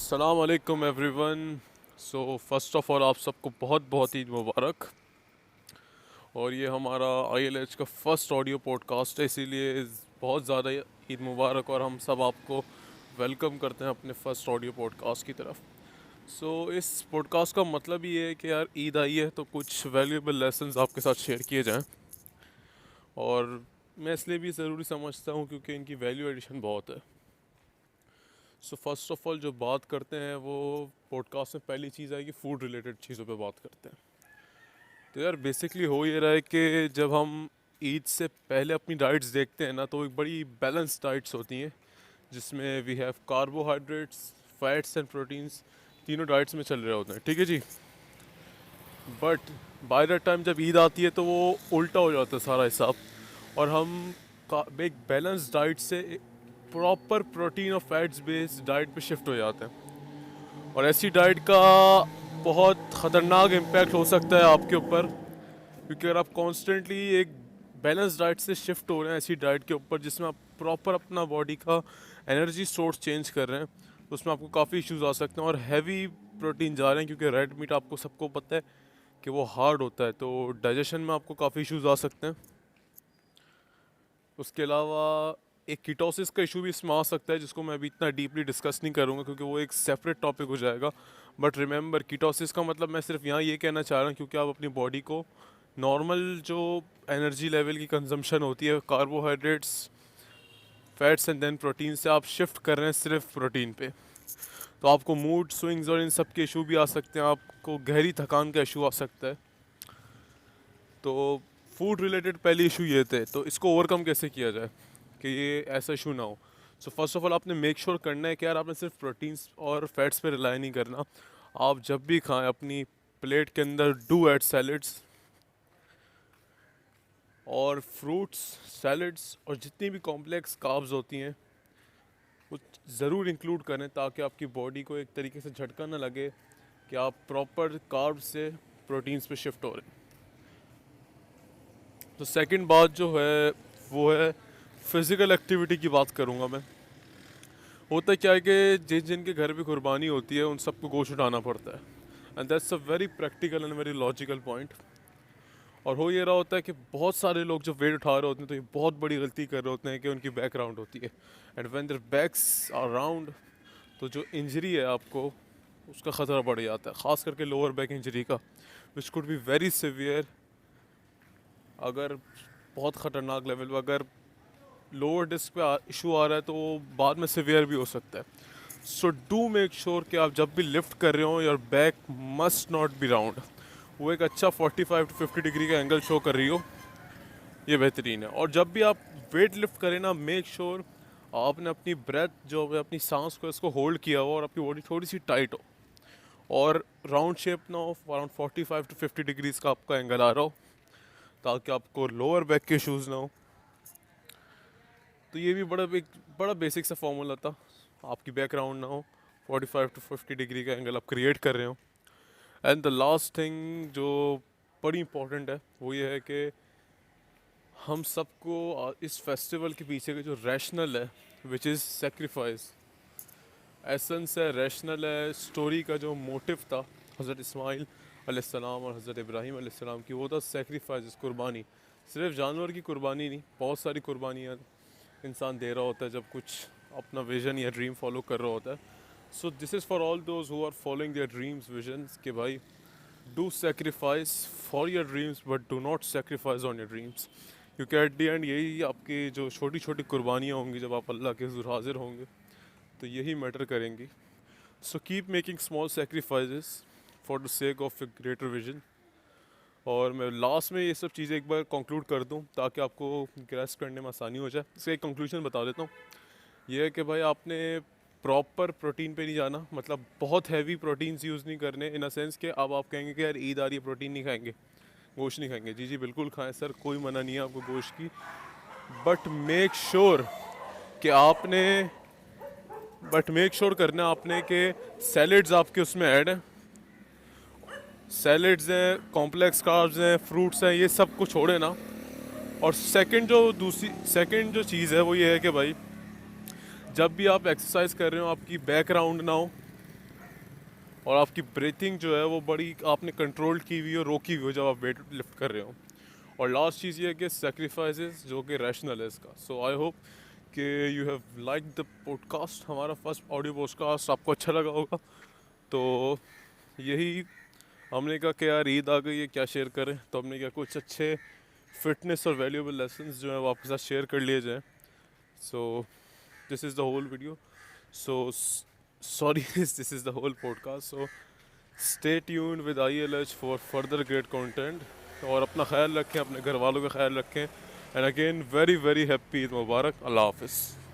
अस्सलाम वालेकुम everyone. So first of all आप सबको बहुत बहुत ईद मुबारक। और ये हमारा ILH का फर्स्ट ऑडियो पॉडकास्ट है, इसीलिए बहुत ज़्यादा ईद मुबारक और हम सब आपको वेलकम करते हैं अपने फर्स्ट ऑडियो पॉडकास्ट की तरफ। इस पॉडकास्ट का मतलब ये है कि यार ईद आई है तो कुछ वैल्यूएबल लेसन्स आपके साथ शेयर किए जाएं। और मैं इसलिए भी ज़रूरी समझता हूँ क्योंकि इनकी वैल्यू एडिशन बहुत है। फर्स्ट ऑफ ऑल जो बात करते हैं वो पॉडकास्ट में पहली चीज़ है कि फ़ूड रिलेटेड चीज़ों पे बात करते हैं। तो यार बेसिकली हो ये रहा है कि जब हम ईद से पहले अपनी डाइट्स देखते हैं ना, तो एक बड़ी बैलेंस डाइट्स होती हैं जिसमें we have carbohydrates, fats and proteins, तीनों डाइट्स में चल रहे होते हैं, ठीक है जी। बट बाय द टाइम जब ईद आती है तो वो उल्टा हो जाता है सारा हिसाब, और हम एक बैलेंस डाइट से प्रॉपर प्रोटीन और फैट्स बेस्ड डाइट पे शिफ्ट हो जाते हैं। और ऐसी डाइट का बहुत ख़तरनाक इम्पैक्ट हो सकता है आपके ऊपर, क्योंकि अगर आप कॉन्स्टेंटली एक बैलेंस डाइट से शिफ्ट हो रहे हैं ऐसी डाइट के ऊपर जिसमें आप प्रॉपर अपना बॉडी का एनर्जी सोर्स चेंज कर रहे हैं, तो उसमें आपको काफ़ी इश्यूज आ सकते हैं। और हैवी प्रोटीन जा रहे हैं क्योंकि रेड मीट आपको सबको पता है कि वो हार्ड होता है, तो डाइजेशन में आपको काफ़ी इश्यूज आ सकते हैं। उसके अलावा एक कीटोसिस का इशू भी इसमें आ सकता है, जिसको मैं अभी इतना डीपली डिस्कस नहीं करूँगा क्योंकि वो एक सेपरेट टॉपिक हो जाएगा। बट रिमेंबर, कीटोसिस का मतलब मैं सिर्फ यहाँ ये कहना चाह रहा हूँ क्योंकि आप अपनी बॉडी को नॉर्मल जो एनर्जी लेवल की कंजम्पशन होती है carbohydrates, fats and then protein से आप शिफ्ट कर रहे हैं सिर्फ प्रोटीन पे, तो आपको मूड स्विंग्स और इन सब के इशू भी आ सकते हैं, आपको गहरी थकान का इशू आ सकता है। तो फूड रिलेटेड पहले इशू ये थे, तो इसको ओवरकम कैसे किया जाए कि ये ऐसा इशू ना हो। फर्स्ट ऑफ ऑल आपने मेक श्योर करना है कि यार आपने सिर्फ प्रोटीन्स और फैट्स पे रिलाई नहीं करना। आप जब भी खाएं अपनी प्लेट के अंदर डू ऐड सैलड्स और फ्रूट्स, सैलड्स और जितनी भी कॉम्प्लेक्स कार्ब्स होती हैं वो ज़रूर इंक्लूड करें, ताकि आपकी बॉडी को एक तरीके से झटका ना लगे कि आप प्रॉपर कार्ब्स से प्रोटीन्स पे शिफ्ट हो रहे हैं। तो सेकंड बात जो है वो है फिज़िकल एक्टिविटी की बात करूँगा मैं। होता क्या है कि जिन जिनके घर पे कुर्बानी होती है उन सबको गोश्त उठाना पड़ता है, and that's a very practical and very logical point. और हो ये रहा होता है कि बहुत सारे लोग जब वेट उठा रहे होते हैं तो ये बहुत बड़ी गलती कर रहे होते हैं कि उनकी बैक राउंड होती है, and when their backs are round तो जो इंजरी है आपको उसका ख़तरा बढ़ जाता है, ख़ास करके लोअर बैक इंजरी का, which could be very severe. अगर बहुत ख़तरनाक लेवल पर अगर लोअर डिस्क पे इशू आ रहा है तो वो बाद में सिवियर भी हो सकता है। सो डू मेक श्योर कि आप जब भी लिफ्ट कर रहे हो your back must not be round, वो एक अच्छा 45 to 50 डिग्री का एंगल शो कर रही हो, ये बेहतरीन है। और जब भी आप वेट लिफ्ट करें ना, मेक श्योर आपने अपनी ब्रेथ जो है अपनी सांस को इसको होल्ड किया हो और आपकी बॉडी थोड़ी सी टाइट हो और राउंड शेप ना हो, अराउंड 45 to 50 डिग्रीज का आपका एंगल आ रहा हो, ताकि आपको लोअर बैक के इशूज़ ना हो। तो ये भी बड़ा बेसिक सा फॉर्मूला था, आपकी बैकग्राउंड ना हो, 45 to 50 डिग्री का एंगल आप क्रिएट कर रहे हो। एंड द लास्ट थिंग जो बड़ी इंपॉर्टेंट है वो ये है कि हम सबको इस फेस्टिवल के पीछे का जो रैशनल है, विच इज़ सेक्रीफाइस, एसेंस है, रैशनल है, स्टोरी का जो मोटिव था हज़रत इस्माइल अलैहिस्सलाम और हज़रत इब्राहीम अलैहिस्सलाम की, वो था सेक्रीफाइस, कुर्बानी। सिर्फ जानवर की कुर्बानी नहीं, बहुत सारी कुर्बानियाँ इंसान दे रहा होता है जब कुछ अपना विजन या ड्रीम फॉलो कर रहा होता है। So this is for all those who are following their dreams, visions, कि भाई do sacrifice for your dreams but do not sacrifice on your dreams, क्योंकि एट द एंड यही आपकी जो छोटी छोटी कुर्बानियाँ होंगी जब आप अल्लाह के हुज़ूर हाजिर होंगे तो यही मैटर करेंगी। So keep making small sacrifices for the sake of A greater vision. और मैं लास्ट में ये सब चीज़ें एक बार कंक्लूड कर दूं ताकि आपको ग्रेस्प करने में आसानी हो जाए। इसका एक कंक्लूजन बता देता हूँ, ये है कि भाई आपने प्रॉपर प्रोटीन पे नहीं जाना, मतलब बहुत हैवी प्रोटीन्स यूज़ नहीं करने, इन अ सेंस कि अब आप कहेंगे कि यार ईद आ रही है प्रोटीन नहीं खाएंगे, गोश्त नहीं खाएंगे। जी जी बिल्कुल खाएं सर, कोई मना नहीं है आपको गोश्त की, बट मेक श्योर कि आपने बट मेक श्योर करना है आपने कि सैलड्स आपके उसमें ऐड हैं, सैलड्स हैं, कॉम्प्लेक्स कार्ब्स हैं, फ्रूट्स हैं, ये सब कुछ छोड़े ना। और सेकंड जो चीज़ है वो ये है कि भाई जब भी आप एक्सरसाइज कर रहे हो आपकी बैकग्राउंड ना हो और आपकी ब्रीथिंग जो है वो बड़ी आपने कंट्रोल की हुई हो, रोकी हुई हो जब आप वेट लिफ्ट कर रहे हो। और लास्ट चीज़ ये है कि सेक्रीफाइसेस जो कि रैशनल है इसका। सो आई होप कि you have like the podcast, हमारा फर्स्ट ऑडियो पॉडकास्ट आपको अच्छा लगा होगा। तो यही हमने कहा कि यार ईद आ गई है, क्या शेयर करें, तो हमने कहा कुछ अच्छे फिटनेस और वैल्यूएबल लेसन्स जो है वो आपके साथ शेयर कर लिए जाएँ। So this is the whole video. So sorry, this is the whole podcast. So stay tuned with ILH for further great content. और अपना ख्याल रखें, अपने घर वालों का ख्याल रखें। And again very very happy Eid मुबारक। अल्लाह हाफिज़।